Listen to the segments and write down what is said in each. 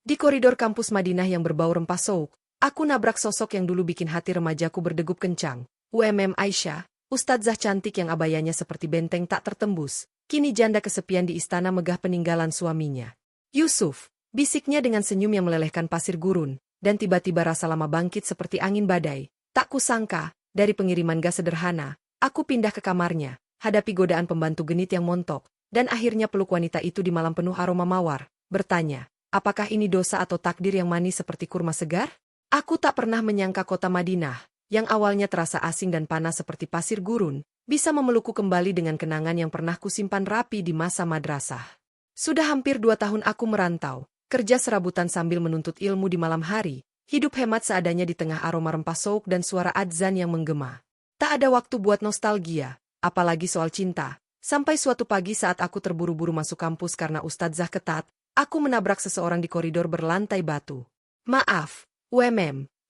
Di koridor kampus Madinah yang berbau rempah souk, aku nabrak sosok yang dulu bikin hati remajaku berdegup kencang. Aisyah, ustadzah cantik yang abayanya seperti benteng tak tertembus, kini janda kesepian di istana megah peninggalan suaminya. Yusuf, bisiknya dengan senyum yang melelehkan pasir gurun, dan tiba-tiba rasa lama bangkit seperti angin badai. Tak kusangka, dari pengiriman gas sederhana, aku pindah ke kamarnya, hadapi godaan pembantu genit yang montok, dan akhirnya peluk wanita itu di malam penuh aroma mawar, bertanya, apakah ini dosa atau takdir yang manis seperti kurma segar? Aku tak pernah menyangka kota Madinah, yang awalnya terasa asing dan panas seperti pasir gurun, bisa memelukku kembali dengan kenangan yang pernah kusimpan rapi di masa madrasah. Sudah hampir 2 tahun aku merantau, kerja serabutan sambil menuntut ilmu di malam hari, hidup hemat seadanya di tengah aroma rempah souk dan suara adzan yang menggema. Tak ada waktu buat nostalgia, apalagi soal cinta, sampai suatu pagi saat aku terburu-buru masuk kampus karena ustadzah ketat, aku menabrak seseorang di koridor berlantai batu. Maaf,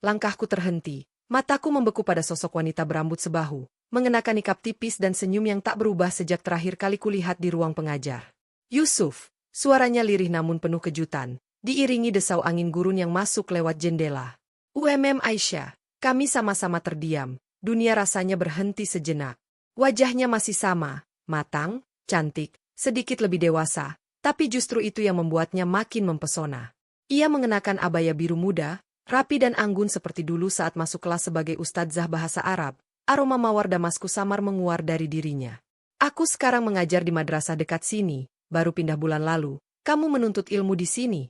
langkahku terhenti, mataku membeku pada sosok wanita berambut sebahu, mengenakan nikab tipis dan senyum yang tak berubah sejak terakhir kali kulihat di ruang pengajar. Yusuf, suaranya lirih namun penuh kejutan, diiringi desau angin gurun yang masuk lewat jendela. Aisyah, kami sama-sama terdiam, dunia rasanya berhenti sejenak. Wajahnya masih sama, matang, cantik, sedikit lebih dewasa, tapi justru itu yang membuatnya makin mempesona. Ia mengenakan abaya biru muda, rapi dan anggun seperti dulu saat masuk kelas sebagai ustadzah bahasa Arab, aroma mawar Damaskus samar menguar dari dirinya. Aku sekarang mengajar di madrasah dekat sini, baru pindah bulan lalu, kamu menuntut ilmu di sini.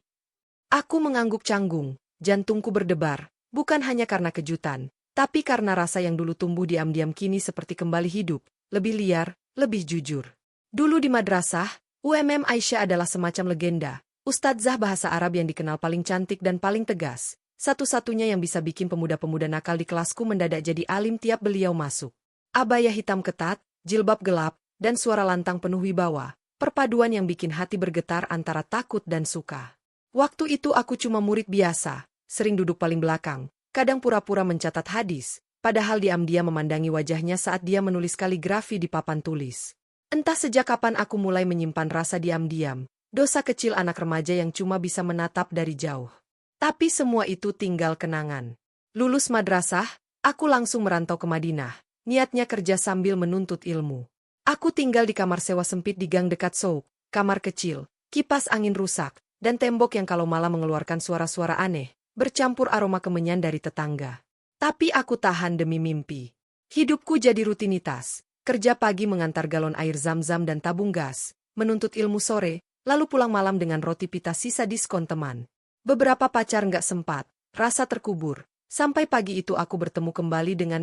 Aku mengangguk canggung, jantungku berdebar, bukan hanya karena kejutan, tapi karena rasa yang dulu tumbuh diam-diam kini seperti kembali hidup, lebih liar, lebih jujur. Dulu di madrasah, Aisyah adalah semacam legenda, ustadzah bahasa Arab yang dikenal paling cantik dan paling tegas, satu-satunya yang bisa bikin pemuda-pemuda nakal di kelasku mendadak jadi alim tiap beliau masuk. Abaya hitam ketat, jilbab gelap, dan suara lantang penuh wibawa, perpaduan yang bikin hati bergetar antara takut dan suka. Waktu itu aku cuma murid biasa, sering duduk paling belakang, kadang pura-pura mencatat hadis, padahal diam-diam memandangi wajahnya saat dia menulis kaligrafi di papan tulis. Entah sejak kapan aku mulai menyimpan rasa diam-diam, dosa kecil anak remaja yang cuma bisa menatap dari jauh. Tapi semua itu tinggal kenangan. Lulus madrasah, aku langsung merantau ke Madinah, niatnya kerja sambil menuntut ilmu. Aku tinggal di kamar sewa sempit di gang dekat souk, kamar kecil, kipas angin rusak, dan tembok yang kalau malam mengeluarkan suara-suara aneh, bercampur aroma kemenyan dari tetangga. Tapi aku tahan demi mimpi. Hidupku jadi rutinitas, kerja pagi mengantar galon air zam-zam dan tabung gas, menuntut ilmu sore, lalu pulang malam dengan roti pita sisa diskon teman. Beberapa pacar nggak sempat, rasa terkubur, sampai pagi itu aku bertemu kembali dengan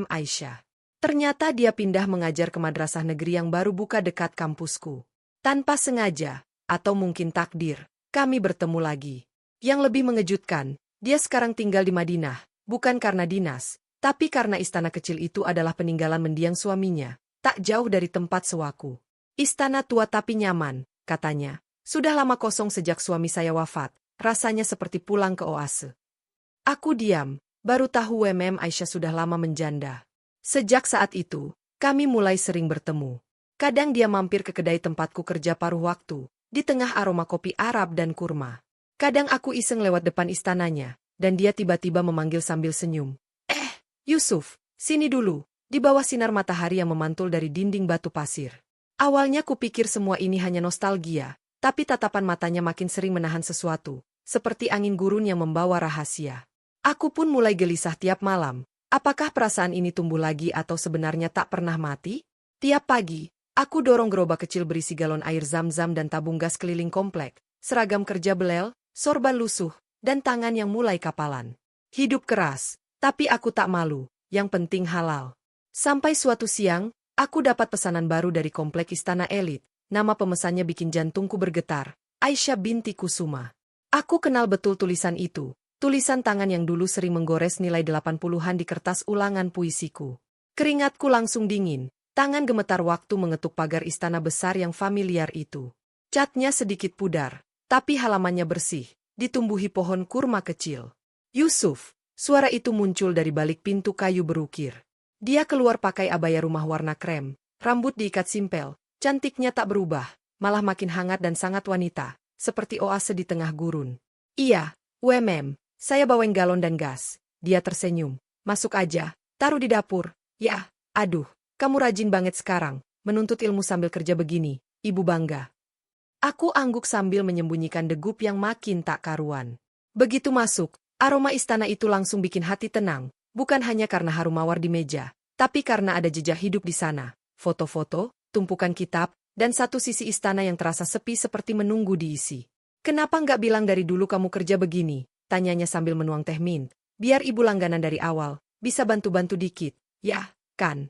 Aisyah. Ternyata dia pindah mengajar ke madrasah negeri yang baru buka dekat kampusku. Tanpa sengaja, atau mungkin takdir, kami bertemu lagi. Yang lebih mengejutkan, dia sekarang tinggal di Madinah, bukan karena dinas, tapi karena istana kecil itu adalah peninggalan mendiang suaminya, tak jauh dari tempat sewaku. Istana tua tapi nyaman, katanya. Sudah lama kosong sejak suami saya wafat, rasanya seperti pulang ke oase. Aku diam, baru tahu Aisyah sudah lama menjanda. Sejak saat itu, kami mulai sering bertemu. Kadang dia mampir ke kedai tempatku kerja paruh waktu, di tengah aroma kopi Arab dan kurma. Kadang aku iseng lewat depan istananya, dan dia tiba-tiba memanggil sambil senyum. Yusuf, sini dulu, di bawah sinar matahari yang memantul dari dinding batu pasir. Awalnya kupikir semua ini hanya nostalgia, tapi tatapan matanya makin sering menahan sesuatu, seperti angin gurun yang membawa rahasia. Aku pun mulai gelisah tiap malam. Apakah perasaan ini tumbuh lagi atau sebenarnya tak pernah mati? Tiap pagi, aku dorong gerobak kecil berisi galon air zam-zam dan tabung gas keliling komplek, seragam kerja belel, sorban lusuh, dan tangan yang mulai kapalan. Hidup keras, tapi aku tak malu, yang penting halal. Sampai suatu siang, aku dapat pesanan baru dari komplek istana elit, nama pemesannya bikin jantungku bergetar, Aisyah binti Kusuma. Aku kenal betul tulisan itu. Tulisan tangan yang dulu sering menggores nilai 80-an di kertas ulangan puisiku. Keringatku langsung dingin, tangan gemetar waktu mengetuk pagar istana besar yang familiar itu. Catnya sedikit pudar, tapi halamannya bersih, ditumbuhi pohon kurma kecil. Yusuf, suara itu muncul dari balik pintu kayu berukir. Dia keluar pakai abaya rumah warna krem, rambut diikat simpel, cantiknya tak berubah, malah makin hangat dan sangat wanita, seperti oase di tengah gurun. Iya, saya bawain galon dan gas. Dia tersenyum. Masuk aja, taruh di dapur. Ya, aduh, kamu rajin banget sekarang, menuntut ilmu sambil kerja begini, ibu bangga. Aku angguk sambil menyembunyikan degup yang makin tak karuan. Begitu masuk, aroma istana itu langsung bikin hati tenang, bukan hanya karena harum mawar di meja, tapi karena ada jejak hidup di sana. Foto-foto, tumpukan kitab, dan satu sisi istana yang terasa sepi seperti menunggu diisi. Kenapa nggak bilang dari dulu kamu kerja begini? Tanyanya sambil menuang teh mint. Biar ibu langganan dari awal, bisa bantu-bantu dikit. Ya, kan?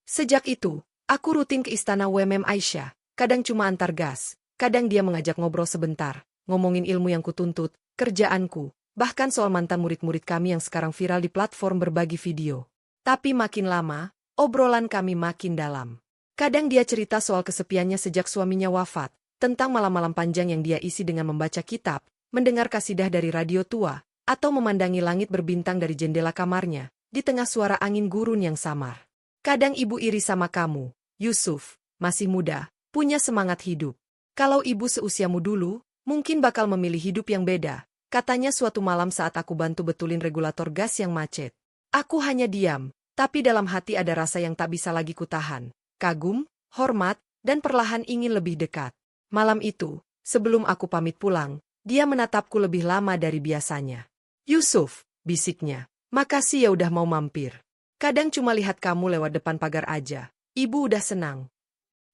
Sejak itu, aku rutin ke istana WMM Aisyah, kadang cuma antar gas, kadang dia mengajak ngobrol sebentar, ngomongin ilmu yang kutuntut, kerjaanku, bahkan soal mantan murid-murid kami yang sekarang viral di platform berbagi video. Tapi makin lama, obrolan kami makin dalam. Kadang dia cerita soal kesepiannya sejak suaminya wafat, tentang malam-malam panjang yang dia isi dengan membaca kitab, mendengar kasidah dari radio tua, atau memandangi langit berbintang dari jendela kamarnya, di tengah suara angin gurun yang samar. Kadang ibu iri sama kamu, Yusuf, masih muda, punya semangat hidup. Kalau ibu seusiamu dulu, mungkin bakal memilih hidup yang beda, katanya suatu malam saat aku bantu betulin regulator gas yang macet. Aku hanya diam, tapi dalam hati ada rasa yang tak bisa lagi kutahan. Kagum, hormat, dan perlahan ingin lebih dekat. Malam itu, sebelum aku pamit pulang, dia menatapku lebih lama dari biasanya. Yusuf, bisiknya, makasih ya udah mau mampir. Kadang cuma lihat kamu lewat depan pagar aja, ibu udah senang.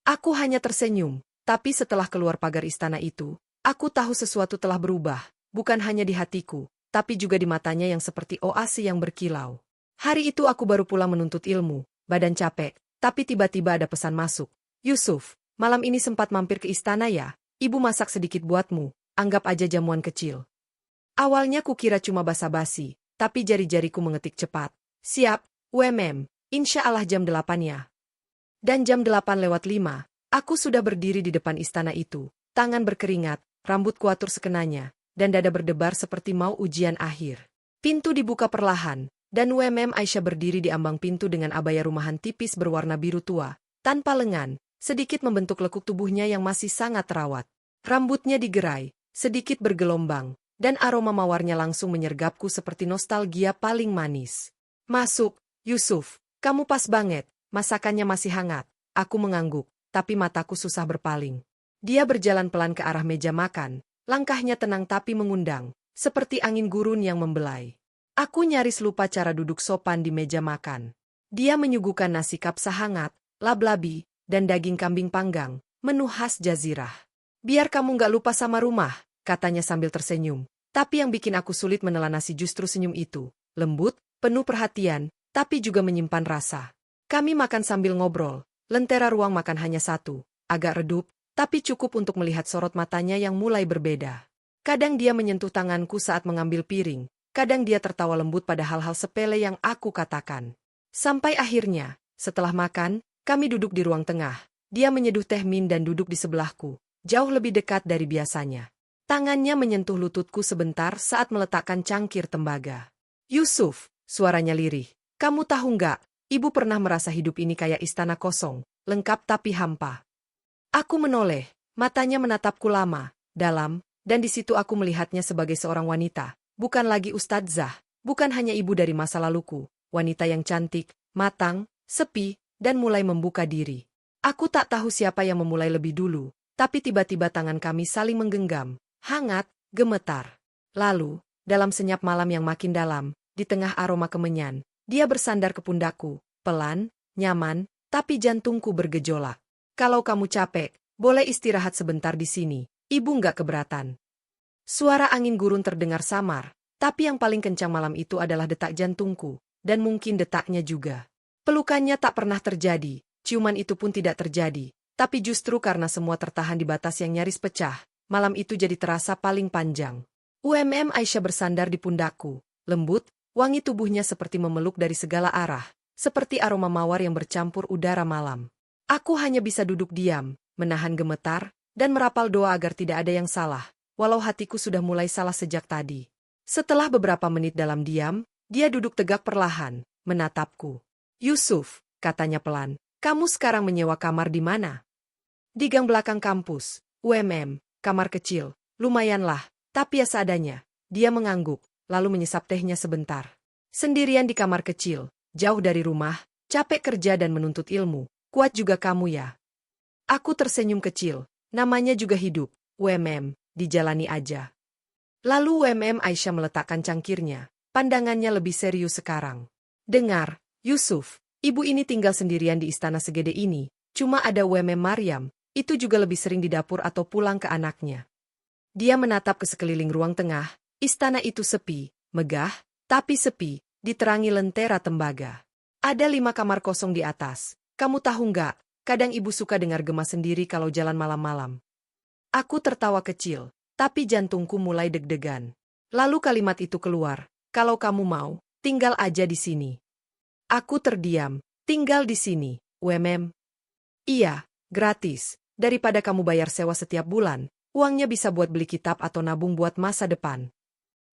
Aku hanya tersenyum, tapi setelah keluar pagar istana itu, aku tahu sesuatu telah berubah, bukan hanya di hatiku, tapi juga di matanya yang seperti oase yang berkilau. Hari itu aku baru pulang menuntut ilmu, badan capek, tapi tiba-tiba ada pesan masuk. Yusuf, malam ini sempat mampir ke istana ya, ibu masak sedikit buatmu, anggap aja jamuan kecil. Awalnya kukira cuma basa-basi, tapi jari-jariku mengetik cepat. Siap, insya Allah jam 8 ya. Dan jam 8:05, aku sudah berdiri di depan istana itu, tangan berkeringat, rambut kuatur sekenanya, dan dada berdebar seperti mau ujian akhir. Pintu dibuka perlahan, dan Aisyah berdiri di ambang pintu dengan abaya rumahan tipis berwarna biru tua, tanpa lengan, sedikit membentuk lekuk tubuhnya yang masih sangat terawat. Rambutnya digerai, sedikit bergelombang, dan aroma mawarnya langsung menyergapku seperti nostalgia paling manis. Masuk, Yusuf, kamu pas banget, masakannya masih hangat. Aku mengangguk, tapi mataku susah berpaling. Dia berjalan pelan ke arah meja makan, langkahnya tenang tapi mengundang, seperti angin gurun yang membelai. Aku nyaris lupa cara duduk sopan di meja makan. Dia menyuguhkan nasi kapsa hangat, lab-labi, dan daging kambing panggang, menu khas Jazirah. Biar kamu nggak lupa sama rumah, katanya sambil tersenyum. Tapi yang bikin aku sulit menelan nasi justru senyum itu. Lembut, penuh perhatian, tapi juga menyimpan rasa. Kami makan sambil ngobrol. Lentera ruang makan hanya satu, agak redup, tapi cukup untuk melihat sorot matanya yang mulai berbeda. Kadang dia menyentuh tanganku saat mengambil piring, kadang dia tertawa lembut pada hal-hal sepele yang aku katakan. Sampai akhirnya, setelah makan, kami duduk di ruang tengah. Dia menyeduh teh min dan duduk di sebelahku, jauh lebih dekat dari biasanya. Tangannya menyentuh lututku sebentar saat meletakkan cangkir tembaga. Yusuf, suaranya lirih. Kamu tahu nggak, ibu pernah merasa hidup ini kayak istana kosong, lengkap tapi hampa. Aku menoleh, matanya menatapku lama, dalam, dan di situ aku melihatnya sebagai seorang wanita, bukan lagi ustadzah, bukan hanya ibu dari masa laluku, wanita yang cantik, matang, sepi, dan mulai membuka diri. Aku tak tahu siapa yang memulai lebih dulu, tapi tiba-tiba tangan kami saling menggenggam. Hangat, gemetar. Lalu, dalam senyap malam yang makin dalam, di tengah aroma kemenyan, dia bersandar ke pundakku, pelan, nyaman, tapi jantungku bergejolak. Kalau kamu capek, boleh istirahat sebentar di sini, ibu nggak keberatan. Suara angin gurun terdengar samar, tapi yang paling kencang malam itu adalah detak jantungku, dan mungkin detaknya juga. Pelukannya tak pernah terjadi, ciuman itu pun tidak terjadi, tapi justru karena semua tertahan di batas yang nyaris pecah, malam itu jadi terasa paling panjang. Aisyah bersandar di pundakku, lembut, wangi tubuhnya seperti memeluk dari segala arah, seperti aroma mawar yang bercampur udara malam. Aku hanya bisa duduk diam, menahan gemetar, dan merapal doa agar tidak ada yang salah, walau hatiku sudah mulai salah sejak tadi. Setelah beberapa menit dalam diam, dia duduk tegak perlahan, menatapku. Yusuf, katanya pelan, kamu sekarang menyewa kamar di mana? Di gang belakang kampus, kamar kecil, lumayanlah, Tapi ya seadanya, dia mengangguk, lalu menyesap tehnya sebentar. Sendirian di kamar kecil, jauh dari rumah, capek kerja dan menuntut ilmu, kuat juga kamu ya. Aku tersenyum kecil, namanya juga hidup, dijalani aja. Lalu Aisyah meletakkan cangkirnya, pandangannya lebih serius sekarang. Dengar, Yusuf, ibu ini tinggal sendirian di istana segede ini, cuma ada Maryam, itu juga lebih sering di dapur atau pulang ke anaknya. Dia menatap ke sekeliling ruang tengah, istana itu sepi, megah, tapi sepi, diterangi lentera tembaga. Ada 5 kamar kosong di atas. Kamu tahu nggak, kadang ibu suka dengar gema sendiri kalau jalan malam-malam. Aku tertawa kecil, tapi jantungku mulai deg-degan. Lalu kalimat itu keluar, kalau kamu mau, tinggal aja di sini. Aku terdiam, tinggal di sini, Iya, gratis, daripada kamu bayar sewa setiap bulan, uangnya bisa buat beli kitab atau nabung buat masa depan.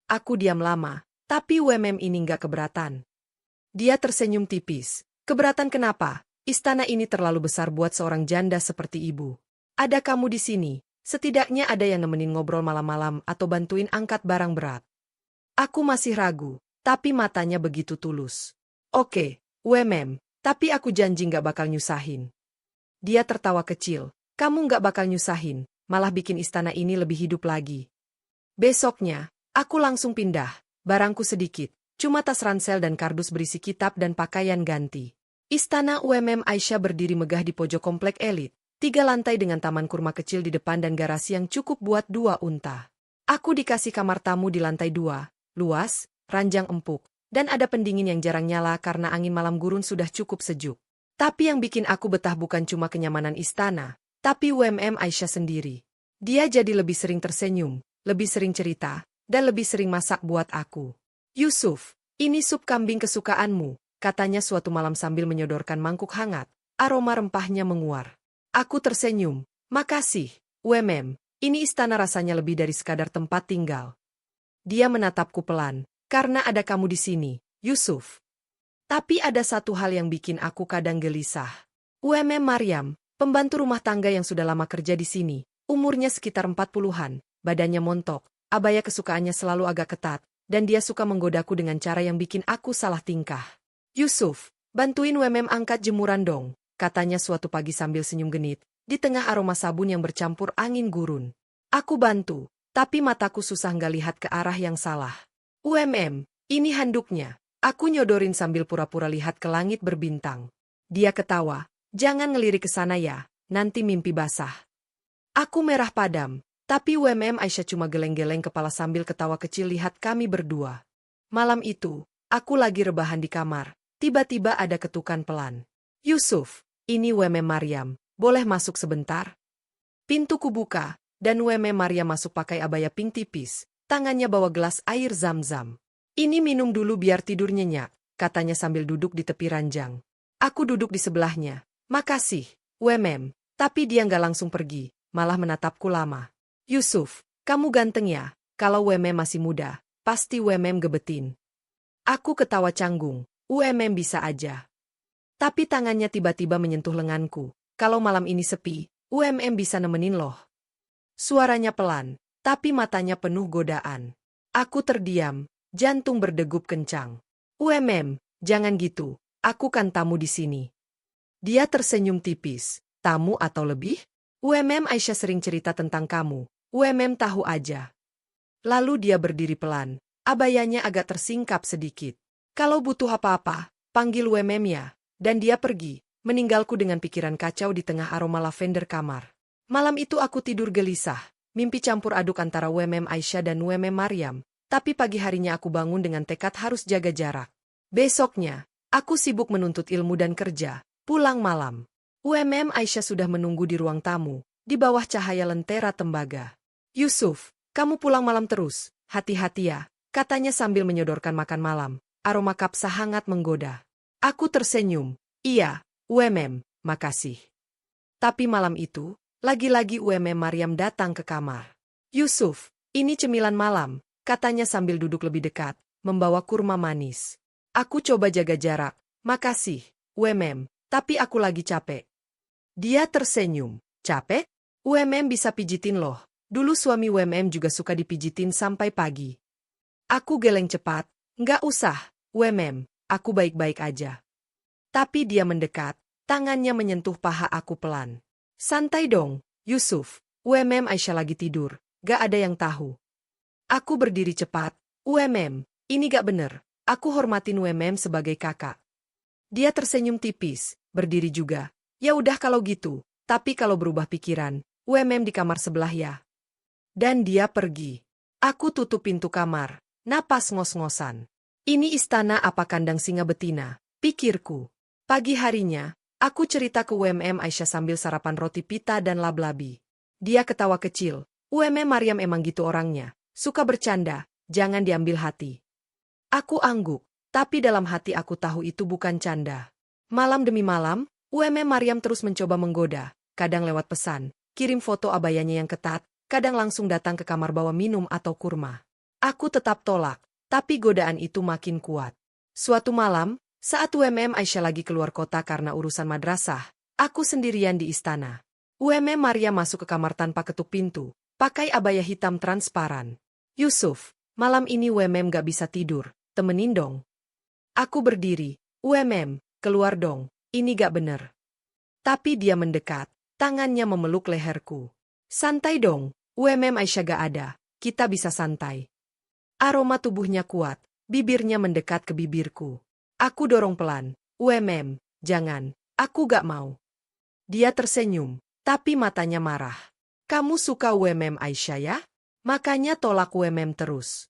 Aku diam lama, tapi ini nggak keberatan. Dia tersenyum tipis. Keberatan kenapa? Istana ini terlalu besar buat seorang janda seperti ibu. Ada kamu di sini, setidaknya ada yang nemenin ngobrol malam-malam atau bantuin angkat barang berat. Aku masih ragu, tapi matanya begitu tulus. Oke, tapi aku janji nggak bakal nyusahin. Dia tertawa kecil. Kamu nggak bakal nyusahin, malah bikin istana ini lebih hidup lagi. Besoknya, aku langsung pindah, barangku sedikit, cuma tas ransel dan kardus berisi kitab dan pakaian ganti. Istana Aisyah berdiri megah di pojok komplek elit, 3 lantai dengan taman kurma kecil di depan dan garasi yang cukup buat 2 unta. Aku dikasih kamar tamu di lantai 2, luas, ranjang empuk, dan ada pendingin yang jarang nyala karena angin malam gurun sudah cukup sejuk. Tapi yang bikin aku betah bukan cuma kenyamanan istana, tapi Aisyah sendiri. Dia jadi lebih sering tersenyum, lebih sering cerita, dan lebih sering masak buat aku. Yusuf, ini sup kambing kesukaanmu, katanya suatu malam sambil menyodorkan mangkuk hangat, aroma rempahnya menguar. Aku tersenyum, makasih, ini istana rasanya lebih dari sekadar tempat tinggal. Dia menatapku pelan, karena ada kamu di sini, Yusuf. Tapi ada satu hal yang bikin aku kadang gelisah. Maryam, pembantu rumah tangga yang sudah lama kerja di sini, umurnya sekitar 40-an, badannya montok, abaya kesukaannya selalu agak ketat, dan dia suka menggodaku dengan cara yang bikin aku salah tingkah. Yusuf, bantuin angkat jemuran dong, katanya suatu pagi sambil senyum genit, di tengah aroma sabun yang bercampur angin gurun. Aku bantu, tapi mataku susah nggak lihat ke arah yang salah. Ini handuknya. Aku nyodorin sambil pura-pura lihat ke langit berbintang. Dia ketawa, jangan ngelirik ke sana ya, nanti mimpi basah. Aku merah padam, tapi Aisyah cuma geleng-geleng kepala sambil ketawa kecil lihat kami berdua. Malam itu, aku lagi rebahan di kamar, tiba-tiba ada ketukan pelan. Yusuf, ini Maryam, boleh masuk sebentar? Pintu kubuka, dan Maryam masuk pakai abaya pink tipis, tangannya bawa gelas air zam-zam. Ini minum dulu biar tidur nyenyak, katanya sambil duduk di tepi ranjang. Aku duduk di sebelahnya. Makasih, tapi dia nggak langsung pergi, malah menatapku lama. Yusuf, kamu ganteng ya, kalau masih muda, pasti gebetin. Aku ketawa canggung, bisa aja. Tapi tangannya tiba-tiba menyentuh lenganku, kalau malam ini sepi, bisa nemenin loh. Suaranya pelan, tapi matanya penuh godaan. Aku terdiam. Jantung berdegup kencang. Jangan gitu, aku kan tamu di sini. Dia tersenyum tipis. Tamu atau lebih? Aisyah sering cerita tentang kamu. Tahu aja. Lalu dia berdiri pelan. Abayanya agak tersingkap sedikit. Kalau butuh apa-apa, panggil ya. Dan dia pergi, meninggalku dengan pikiran kacau di tengah aroma lavender kamar. Malam itu aku tidur gelisah. Mimpi campur aduk antara Aisyah dan Maryam. Tapi pagi harinya aku bangun dengan tekad harus jaga jarak. Besoknya, aku sibuk menuntut ilmu dan kerja, pulang malam. Aisyah sudah menunggu di ruang tamu, di bawah cahaya lentera tembaga. Yusuf, kamu pulang malam terus, hati-hati ya, katanya sambil menyodorkan makan malam, aroma kapsa hangat menggoda. Aku tersenyum, iya, makasih. Tapi malam itu, lagi-lagi Maryam datang ke kamar. Yusuf, ini cemilan malam, katanya sambil duduk lebih dekat, membawa kurma manis. Aku coba jaga jarak, makasih, tapi aku lagi capek. Dia tersenyum, capek? Bisa pijitin loh, Dulu suami WMM juga suka dipijitin sampai pagi. Aku geleng cepat, nggak usah, WMM, aku baik-baik aja. Tapi dia mendekat, tangannya menyentuh paha aku pelan. Santai dong, Yusuf, WMM Aisyah lagi tidur, gak ada yang tahu. Aku berdiri cepat, WMM, ini gak bener, aku hormatin WMM sebagai kakak. Dia tersenyum tipis, berdiri juga. Ya udah kalau gitu, tapi kalau berubah pikiran, WMM di kamar sebelah ya. Dan dia pergi. Aku tutup pintu kamar, napas ngos-ngosan. Ini istana apa kandang singa betina, pikirku. Pagi harinya, aku cerita ke WMM Aisyah sambil sarapan roti pita dan lab-labi. Dia ketawa kecil, WMM Maryam emang gitu orangnya, suka bercanda, jangan diambil hati. Aku angguk, tapi dalam hati aku tahu itu bukan canda. Malam demi malam, WMM Maryam terus mencoba menggoda, kadang lewat pesan, kirim foto abayanya yang ketat, kadang langsung datang ke kamar bawa minum atau kurma. Aku tetap tolak, tapi godaan itu makin kuat. Suatu malam, saat WMM Aisyah lagi keluar kota karena urusan madrasah, aku sendirian di istana. WMM Maryam masuk ke kamar tanpa ketuk pintu, pakai abaya hitam transparan. Yusuf, malam ini WMM gak bisa tidur, temenin dong. Aku berdiri, WMM, keluar dong, ini gak bener. Tapi dia mendekat, tangannya memeluk leherku. Santai dong, WMM Aisyah gak ada, kita bisa santai. Aroma tubuhnya kuat, bibirnya mendekat ke bibirku. Aku dorong pelan, WMM, jangan, aku gak mau. Dia tersenyum, tapi matanya marah. Kamu suka WMM Aisyah ya? Makanya tolak WMM terus.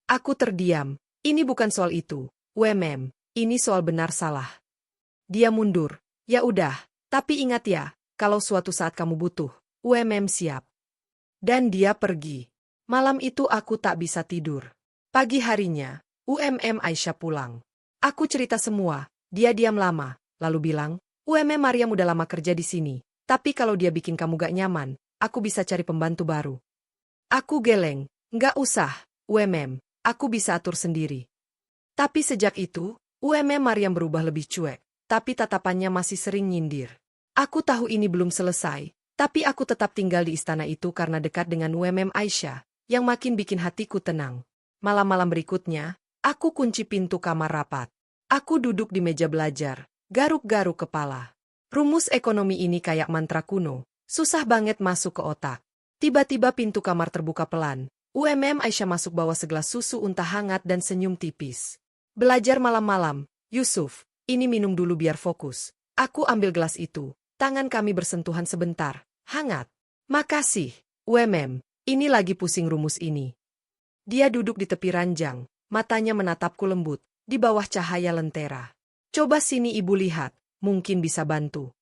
Aku terdiam, ini bukan soal itu, WMM, ini soal benar salah. Dia mundur, ya udah, tapi ingat ya, kalau suatu saat kamu butuh, WMM siap. Dan dia pergi. Malam itu aku tak bisa tidur. Pagi harinya, WMM Aisyah pulang. Aku cerita semua, dia diam lama, lalu bilang, WMM Maryam udah lama kerja di sini, tapi kalau dia bikin kamu gak nyaman, aku bisa cari pembantu baru. Aku geleng, nggak usah, WMM, aku bisa atur sendiri. Tapi sejak itu, WMM Maryam berubah lebih cuek, tapi tatapannya masih sering nyindir. Aku tahu ini belum selesai, tapi aku tetap tinggal di istana itu karena dekat dengan WMM Aisyah, yang makin bikin hatiku tenang. Malam-malam berikutnya, aku kunci pintu kamar rapat. Aku duduk di meja belajar, garuk-garuk kepala. Rumus ekonomi ini kayak mantra kuno, susah banget masuk ke otak. Tiba-tiba pintu kamar terbuka pelan. WMM Aisyah masuk bawa segelas susu unta hangat dan senyum tipis. Belajar malam-malam, Yusuf, ini minum dulu biar fokus. Aku ambil gelas itu, tangan kami bersentuhan sebentar, hangat. Makasih, WMM, ini lagi pusing rumus ini. Dia duduk di tepi ranjang, matanya menatapku lembut, di bawah cahaya lentera. Coba sini ibu lihat, mungkin bisa bantu.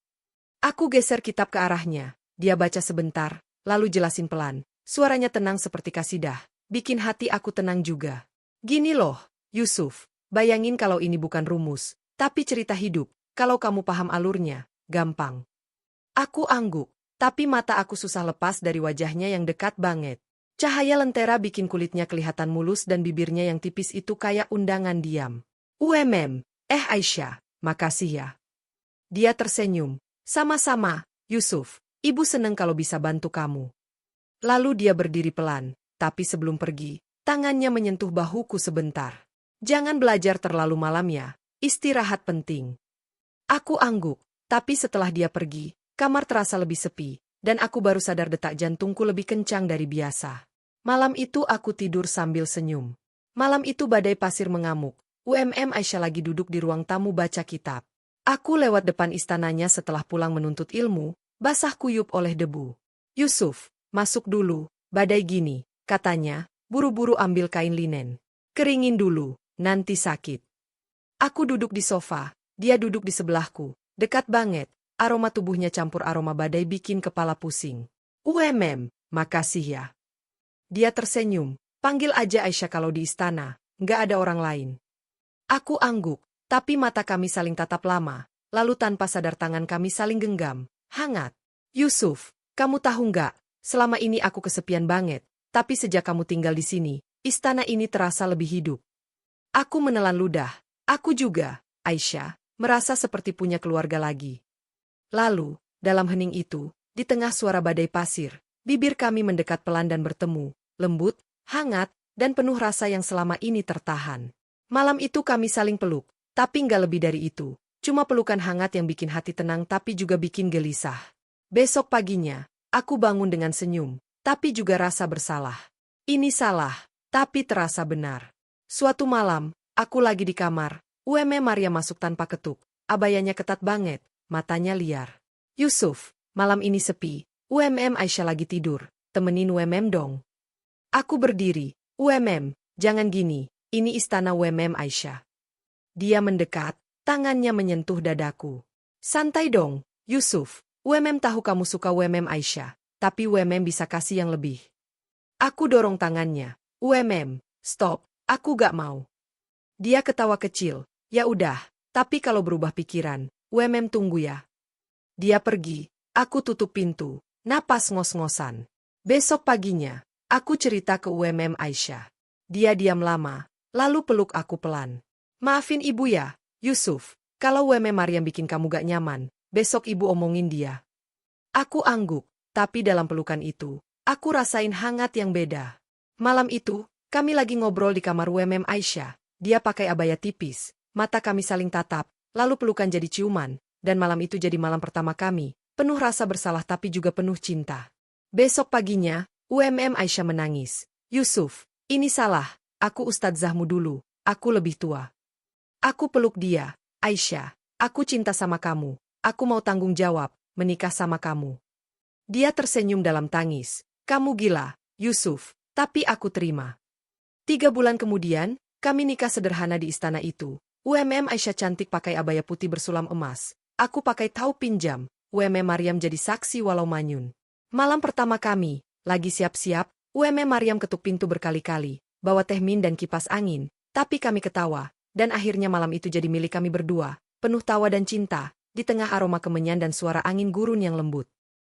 Aku geser kitab ke arahnya, dia baca sebentar, lalu jelasin pelan, suaranya tenang seperti kasidah, bikin hati aku tenang juga. Gini loh, Yusuf, bayangin kalau ini bukan rumus, tapi cerita hidup, kalau kamu paham alurnya, gampang. Aku angguk, tapi mata aku susah lepas dari wajahnya yang dekat banget. Cahaya lentera bikin kulitnya kelihatan mulus dan bibirnya yang tipis itu kayak undangan diam. WMM, Aisyah, makasih ya. Dia tersenyum, sama-sama, Yusuf. Ibu seneng kalau bisa bantu kamu. Lalu dia berdiri pelan, tapi sebelum pergi, tangannya menyentuh bahuku sebentar. Jangan belajar terlalu malam ya, istirahat penting. Aku angguk, tapi setelah dia pergi, kamar terasa lebih sepi, dan aku baru sadar detak jantungku lebih kencang dari biasa. Malam itu aku tidur sambil senyum. Malam itu badai pasir mengamuk, WMM Aisyah lagi duduk di ruang tamu baca kitab. Aku lewat depan istananya setelah pulang menuntut ilmu, basah kuyup oleh debu. Yusuf, masuk dulu, badai gini, katanya, buru-buru ambil kain linen. Keringin dulu, nanti sakit. Aku duduk di sofa, dia duduk di sebelahku, dekat banget, aroma tubuhnya campur aroma badai bikin kepala pusing. WMM, makasih ya. Dia tersenyum, panggil aja Aisyah kalau di istana, nggak ada orang lain. Aku angguk, tapi mata kami saling tatap lama, lalu tanpa sadar tangan kami saling genggam. Hangat. Yusuf, kamu tahu nggak, selama ini aku kesepian banget, tapi sejak kamu tinggal di sini, istana ini terasa lebih hidup. Aku menelan ludah. Aku juga, Aisyah, merasa seperti punya keluarga lagi. Lalu, dalam hening itu, di tengah suara badai pasir, Bibir kami mendekat pelan dan bertemu, lembut, hangat, dan penuh rasa yang selama ini tertahan. Malam itu kami saling peluk, tapi nggak lebih dari itu. Cuma pelukan hangat yang bikin hati tenang tapi juga bikin gelisah. Besok paginya, aku bangun dengan senyum, tapi juga rasa bersalah. Ini salah, tapi terasa benar. Suatu malam, aku lagi di kamar, Maria masuk tanpa ketuk. Abayanya ketat banget, matanya liar. Yusuf, malam ini sepi. Aisyah lagi tidur, temenin dong. Aku berdiri, jangan gini, ini istana Aisyah. Dia mendekat, tangannya menyentuh dadaku. Santai dong, Yusuf, tahu kamu suka Aisyah, tapi bisa kasih yang lebih. Aku dorong tangannya, stop, aku gak mau. Dia ketawa kecil, ya udah, tapi kalau berubah pikiran, tunggu ya. Dia pergi, aku tutup pintu. Napas ngos-ngosan. Besok paginya, aku cerita ke Aisyah. Dia diam lama, lalu peluk aku pelan. Maafin ibu ya, Yusuf, kalau Mariam bikin kamu gak nyaman, besok ibu omongin dia. Aku angguk, tapi dalam pelukan itu, aku rasain hangat yang beda. Malam itu, kami lagi ngobrol di kamar Aisyah. Dia pakai abaya tipis, mata kami saling tatap, lalu pelukan jadi ciuman, dan malam itu jadi malam pertama kami. Penuh rasa bersalah tapi juga penuh cinta. Besok paginya, Aisyah menangis. Yusuf, ini salah, aku ustadzahmu dulu, aku lebih tua. Aku peluk dia, Aisyah, aku cinta sama kamu, aku mau tanggung jawab, menikah sama kamu. Dia tersenyum dalam tangis. Kamu gila, Yusuf, tapi aku terima. 3 bulan kemudian, kami nikah sederhana di istana itu. Aisyah cantik pakai abaya putih bersulam emas. Aku pakai tau pinjam. Mariam jadi saksi walau manyun. Malam pertama kami, lagi siap-siap, Mariam ketuk pintu berkali-kali, bawa teh min dan kipas angin, tapi kami ketawa, dan akhirnya malam itu jadi milik kami berdua, penuh tawa dan cinta, di tengah aroma kemenyan dan suara angin gurun yang lembut.